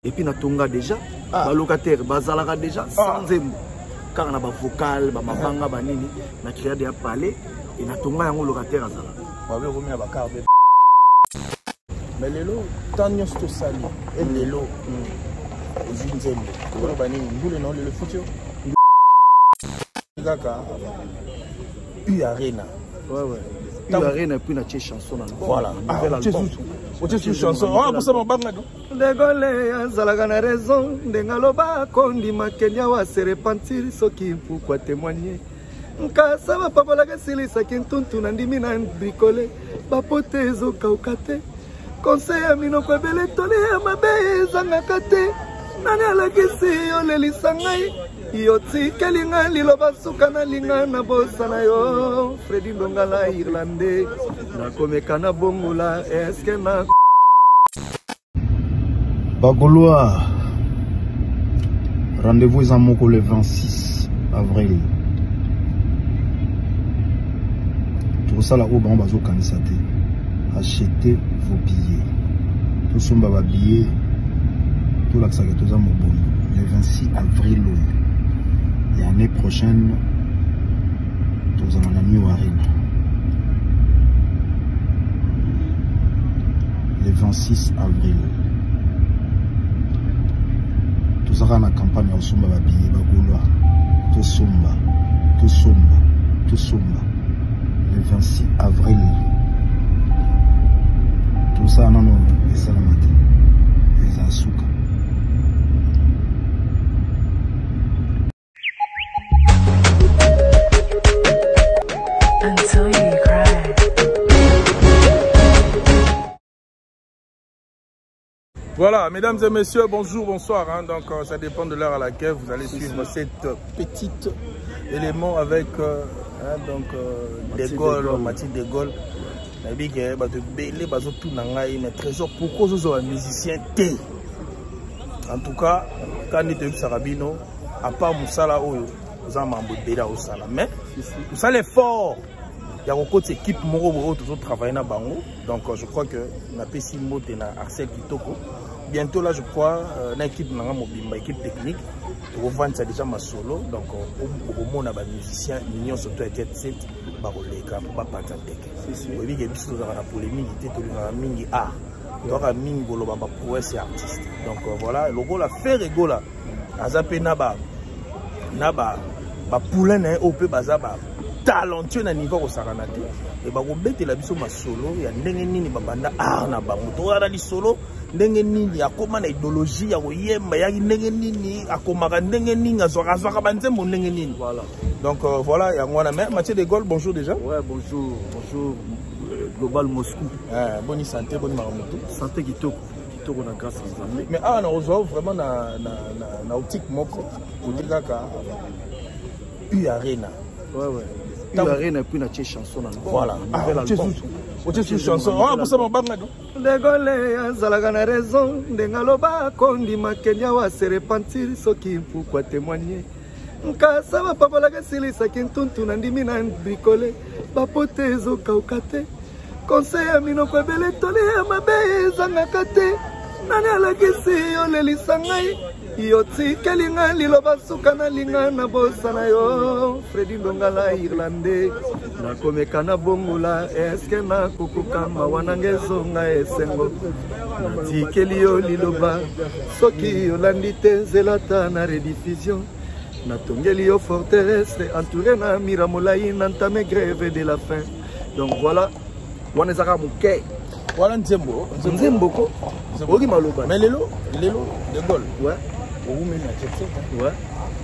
Et puis natonga déjà, ba locataire bazalaka déjà sans zembo. Car on a ba vocal, ba mabanga ba nini, na créé des palais et natonga yango locataire azala. Ba be romi ba carte. Mais lelo tanyo sto sali et lelo aux nzembo. Ko ba nini ngule non le futur. Kaka Arena. Ouais. Arena puis na chanson na. Voilà. Une chanson. Ah, pour ça, mon bangado. Dégolé, azalaka na raison. Ndengaloba, kondi makenya wa se repentir, soki pourquoi témoigner. Nkasa ba papa la sili sakin tuntu na ndimi na bricole. Bapote ezo kaukate. Conseil amino kwa bele tole ya mabe zangaka te. Nani alakisi yo lelisa ngai. Yoti kelinga liloba suka na linga na bossa na yo. Freddy Ndongala Irlandais. Na komeka na bongola eske na Bagolois. Rendez-vous à Moko le 26 avril. Tout ça là où on va candidater. Achetez vos billets. Tout ce qu'on va billets. Tout là que ça tout ça le 26 avril. Et l'année prochaine, nous allons à New Arena. Le 26 avril. Tout ça, la campagne au Somba Babillet, Bagolois. Tout Somba. Le 26 avril. Tout ça, non, les Salamati. Les Asuka. Until you cry. Voilà, mesdames et messieurs, bonjour, bonsoir. Donc, ça dépend de l'heure à laquelle vous allez suivre cette petite élément avec De Gaulle, Mathilde De Gaulle. Mais trésor, pourquoi vous êtes un musicien T? En tout cas, quand on est Sarabino, à part Moussala, vous avez un au Sala. Mais vous allez fort. Il y a beaucoup d'équipes qui travaillent dans Bango. Donc je crois que na PC Mote et na Arcel Kitoko. Bientôt là je crois une équipe une équipe technique. Pour vendre ça déjà ma solo. Donc au moins on a des musiciens, mignon surtout avec Jet Set, Baroleka pour pas partir tech. Oui, il y a des choses dans la polémique, il y a des mingi art. Donc à mingi bolo ba prouesse artiste. Donc voilà, le rôle à faire ego là. Azapé naba poulain au peu bazaba. Talentueux na niveau au Saranate et ba ko betela biso ma solo ya ndenge nini babanda art na bango to ala di solo ndenge nini akoma na idéologie ya koyemba ya ndenge nini akomaka ndenge nini azwaka banzembo ndenge nini voilà donc voilà ya ngwana mais Mathieu De Gaulle bonjour déjà ouais bonjour Global Moscou bonne santé bonne maramoto santé kitoko na grâce aux amis mais on a vraiment na optique moko pour dire que Arena ouais Arena puis na chanson na voilà une chanson ah pour ça mon bangado Dégolé azalaka na raison ndengaloba kondi makenya wa se repentir soki pourquoi témoigner nkasa ba papa la sili sakin tuntu na ndimi na bricole bapote ezo kaukate conseil amino kwa bele tole ya mabe zangaka te nani alakisi yo lelisa ngai Yoti kelinga liloba suka na linga na bossa na yo Freddy Ndongala Irlandais na komeka na bongola eske na kukuka mawana ngezonga esengo tikeli yo liloba soki yolandi te zelata na rediffusion na tongeli yo forteresse entouré na mira molai na ntame grève de la faim donc voilà wanezaka muke voilà nzembo ko oki maloba mais lelo De Gaulle ouais vous mettez la tête ouais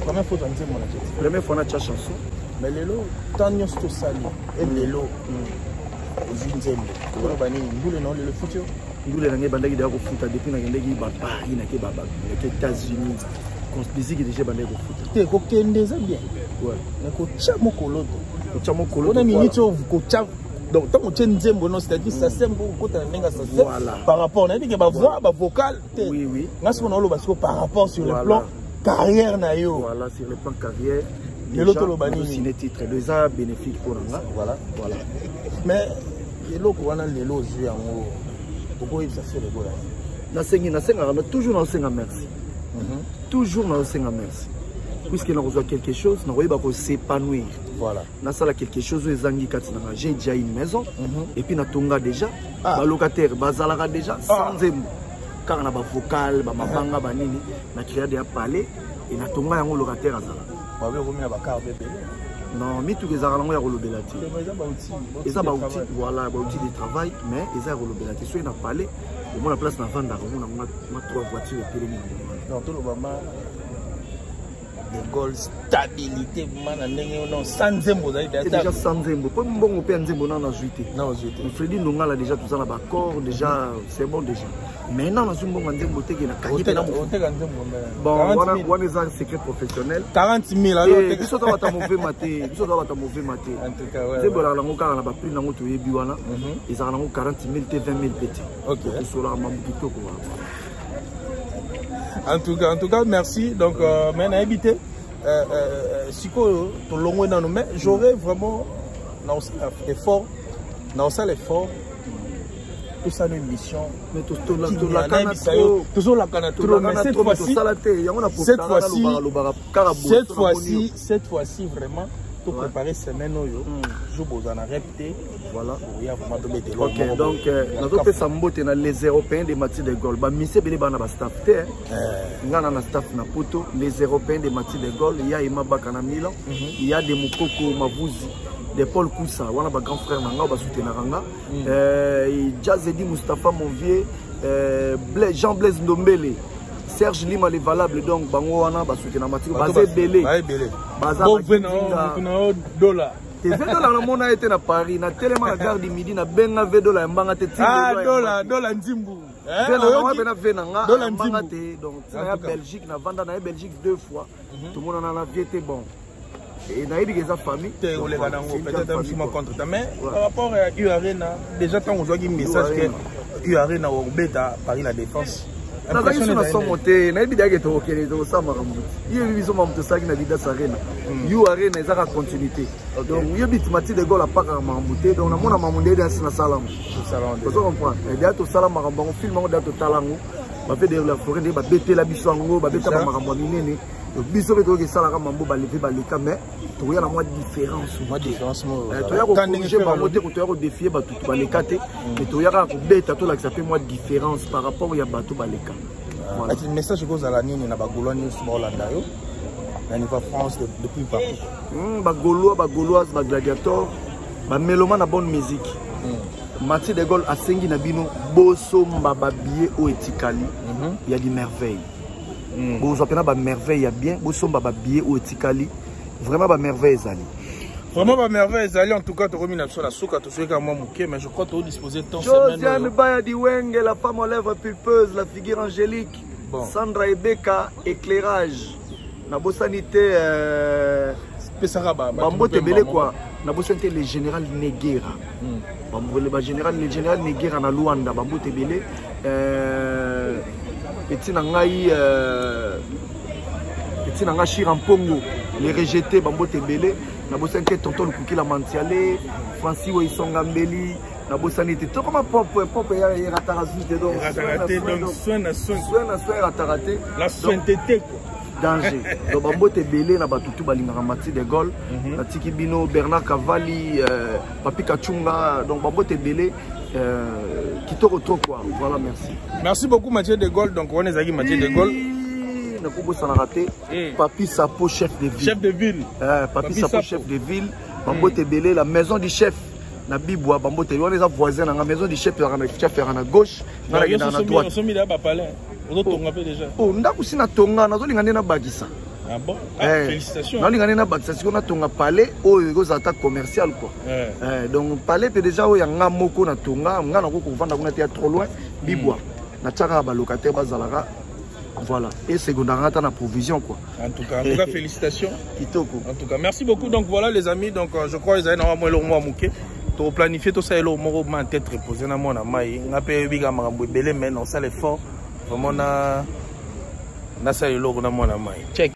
première fois dans la tête première fois na chanson mais lelo tanyo sto sali et lelo aux nzembo ko ba nini ngule non le futur ngule nange bandaki da ko futa depuis na ngendeki ba Paris na ke baba ke États-Unis musique déjà bandaki ko futa te ko kende za bien ouais na ko chamo koloto na minute ko chamo donc tant que nzembo non c'est-à-dire ça semble côté nenga ça par rapport on a dit que ba voix ba vocal oui nasi on lo parce que par rapport sur le plan carrière na yo voilà sur le plan carrière l'autre lo bani signé titre déjà bénéfique pour nous voilà mais l'autre on a les lots yango pourquoi il ça fait le gola toujours dans le merci. Toujours dans le merci. Puisque nous avons quelque chose, nous avons s'épanouir. Voilà. Nous avons quelque chose, j'ai déjà une maison, et puis nous avons déjà, les locataires, les déjà, sans émo. Car on a des vocales, des mabanga, des nini, on a créé des palais, et nous avons un locataire à Zala. Non, mais tous les arabes ont un belati. Ils ont un outil, voilà, un outil de travail, mais ils ont un belati. Soit ils ont parlé, au moins la place n'a pas d'argent, on a 3 voitures et puis non, tout le moment, des goals, stabilité, sans zembo. C'est déjà sans zembo. Pour moi, on peut un zembo dans la juité. Non, juité. On fait dit nous là déjà tout ça là bas corps déjà, c'est bon déjà. Maintenant, on a un bon zembo qui est la qualité. Bon, on a un secret professionnel. 40 000 alors. Ils sont dans ta mauvais maté, ils sont dans ta mauvais maté. En tout cas, ouais. C'est bon là, on a un prix dans notre biwana. Ils ont 40 000, 20 000 petits. Ok. Ils sont là, on a en tout cas, merci. Donc, maintenant, habité. Si tu l'as dans nos mains, j'aurais vraiment effort, dans ça l'effort, tout ça une mission. Mais cette fois-ci, vraiment, pour préparer semaine, je vous en ai répété. Voilà. Ok, donc, nous avons les Européens des Mathieu de Gaulle. Mais c'est bien le staff. Nous avons un staff na Poto, les Européens des Mathieu de Gaulle. Il y a Ima Bakana Milan, il y a des Moukoko Mavouzi, des Paul Koussa, on a un grand frère Nanga, on va soutenir Nanga. Jazedi Mustafa Monvier, Jean-Blaise Ndombele. Serge Lima les valables donc bango wana ba soutenir Mathieu basé belé baza dollar te $20 na mona été na Paris na tellement la gare du midi na benga $20 mbanga te dollar nzimbu na bena venanga mbanga te donc na Belgique na vanda na Belgique 2 fois tout le monde en a été bon et na yidi les famille te olega nango peut-être un petit contre mais par rapport à U-Arena déjà quand on voit un message que U-Arena au beta Paris la défense. Na zaki suna somote na ibida ke to kele to sama kambu. Iyo biso mamto saki na vida sarena. You arena ezaka continuité. Donc yo bitimati de gola paka mambuté donc na mona mamunde dans na salam. Salam. Vous comprenez? Et bien to salam makambo film ngo da to talango. Ba fait de la forêt de ba bete la biso ngo ba beta ba makambo minene. Donc biso beto ke sala ka mambo ba lever ba leka mais to ya na moi différence. Moi différence mo. To ya ko corriger ba moté ko to ya ko défier ba tout ba leka te. Mais to ya ka ko beta to la que ça fait moi différence par rapport ya ba to ba leka. Voilà. Le message que vous avez dit, c'est que niveau France depuis partout. Bagaulois, Gladiator, Mélomane a bonne musique. Mathieu de Gaulle a sengi nabino boso mbababié au etikali. Il y a des merveilles. Vous appelez ba merveille, il y a bien boso mbababié au etikali. Vraiment ba merveille zali. Vraiment ba merveille zali en tout cas tu remina sur la souka tu sais qu'à moi mouké mais je crois que tu disposer de temps Josiane Baya Diwenge, la femme aux lèvres pulpeuses, la figure angélique. Bon. Sandra Ebeka, éclairage. Nabo sanité Bambo Tebele quoi. Nabo sanité le général Neguera. Le général Neguera na Luanda Bambo Tebele petit nangai petit nanga Chirampongo les rejetés Bambo Tebele Nabo sanité tonton Kukila Mantiale Francis Oisongambeli Nabo sanité tout comme pop ya rataraté donc soin rataraté la sointeté danger donc Bambo Tebele na batutu balingaka Mathieu de Gaulle na tiki bino Bernard Cavalli Papi Kachunga donc Bambo Tebele kitoko trop quoi voilà merci beaucoup Mathieu de Gaulle donc on est avec Mathieu de Gaulle na kubo sana raté Papi Sapo chef de ville Papi Sapo chef de ville Bambo Tebele la maison du chef na Bibwa Bambo Tebele on est voisins na maison du chef à gauche na droite on sommi là ba palais on tonga peu déjà ndaku sina tonga nazolinga ndena bakisa ah bon félicitations nalinga ndena bakisa siko na tonga palais oyo eza attaque commerciale quoi donc palais peut déjà oyo nga moko na tonga nga na ko vendre kuna te trop loin Bibwa na tchaka ba locataire bazalaka voilà et secondaire ata na provision quoi en tout cas félicitations kitoko en tout cas merci beaucoup donc voilà les amis donc je crois ils avaient normalement le mois mouké to planifier tout ça et le moro en tête reposer na mona mai ngape biga makambo belé mais non ça l'effort vraiment na ça le logo na mona mai check